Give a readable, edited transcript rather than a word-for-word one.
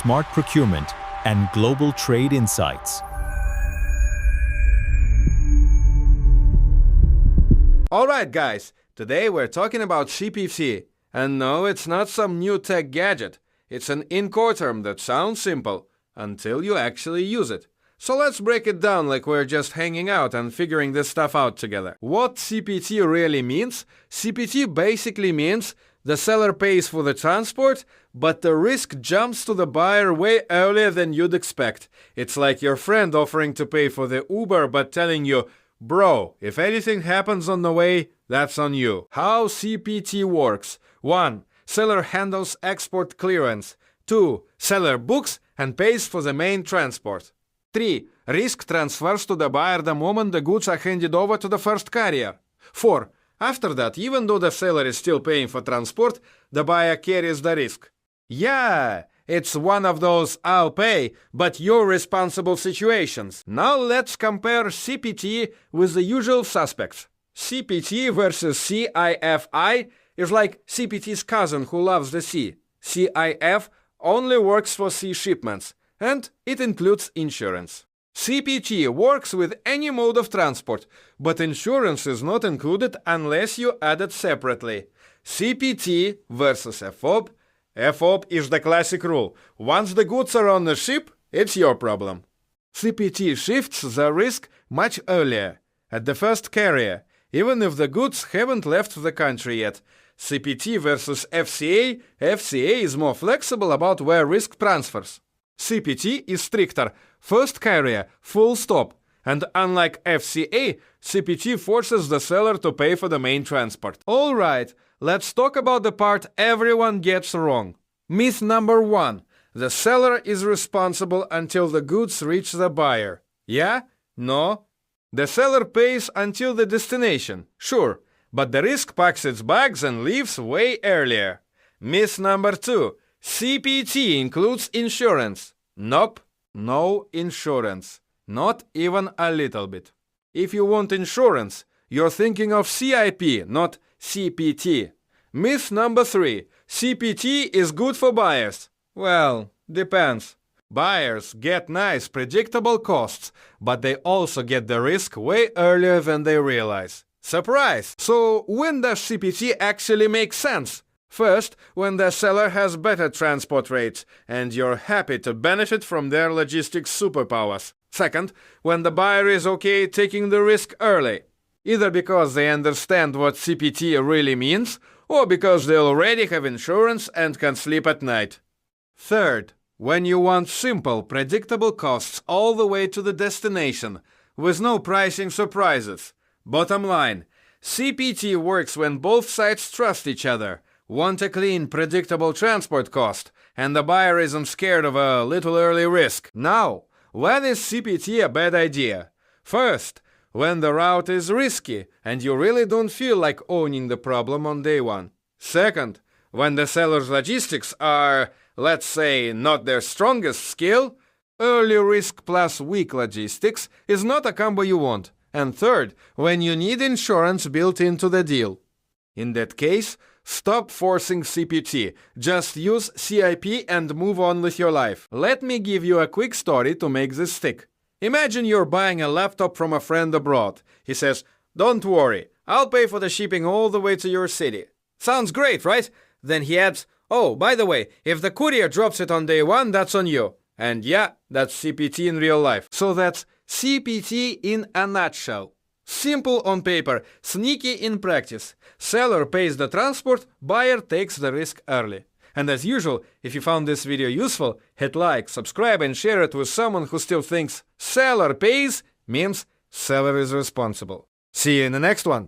smart procurement and global trade insights. Alright guys, today we're talking about CPT. And no, it's not some new tech gadget. It's an Incoterm that sounds simple until you actually use it. So let's break it down like we're just hanging out and figuring this stuff out together. What CPT really means? CPT basically means the seller pays for the transport, but the risk jumps to the buyer way earlier than you'd expect. It's like your friend offering to pay for the Uber but telling you, bro, if anything happens on the way, that's on you. How CPT works? 1. Seller handles export clearance. 2. Seller books and pays for the main transport. 3. Risk transfers to the buyer the moment the goods are handed over to the first carrier. 4. After that, even though the seller is still paying for transport, the buyer carries the risk. Yeah, it's one of those I'll pay, but you're responsible situations. Now let's compare CPT with the usual suspects. CPT versus CIFI is like CPT's cousin who loves the sea. CIF only works for sea shipments, and it includes insurance. CPT works with any mode of transport, but insurance is not included unless you add it separately. CPT versus FOB. FOB is the classic rule. Once the goods are on the ship, it's your problem. CPT shifts the risk much earlier, at the first carrier, even if the goods haven't left the country yet. CPT versus FCA. FCA is more flexible about where risk transfers. CPT is stricter, first carrier, full stop. And unlike FCA, CPT forces the seller to pay for the main transport. Alright, let's talk about the part everyone gets wrong. Myth number 1. The seller is responsible until the goods reach the buyer. Yeah? No? The seller pays until the destination, sure, but the risk packs its bags and leaves way earlier. Myth number 2. CPT includes insurance. Nope, no insurance. Not even a little bit. If you want insurance, you're thinking of CIP, not CPT. Myth number 3. CPT is good for buyers. Well, depends. Buyers get nice, predictable costs, but they also get the risk way earlier than they realize. Surprise! So when does CPT actually make sense? First, when the seller has better transport rates, and you're happy to benefit from their logistics superpowers. Second, when the buyer is okay taking the risk early, either because they understand what CPT really means, or because they already have insurance and can sleep at night. Third, when you want simple, predictable costs all the way to the destination, with no pricing surprises. Bottom line, CPT works when both sides trust each other, want a clean, predictable transport cost, and the buyer isn't scared of a little early risk. Now, when is CPT a bad idea? First, when the route is risky and you really don't feel like owning the problem on day one. Second, when the seller's logistics are, let's say, not their strongest skill. Early risk plus weak logistics is not a combo you want. And third, when you need insurance built into the deal. In that case, stop forcing CPT. Just use CIP and move on with your life. Let me give you a quick story to make this stick. Imagine you're buying a laptop from a friend abroad. He says, "Don't worry, I'll pay for the shipping all the way to your city." Sounds great, right? Then he adds, "Oh, by the way, if the courier drops it on day one, that's on you." And yeah, that's CPT in real life. So that's CPT in a nutshell. Simple on paper, sneaky in practice. Seller pays the transport, buyer takes the risk early. And as usual, if you found this video useful, hit like, subscribe and share it with someone who still thinks seller pays means seller is responsible. See you in the next one.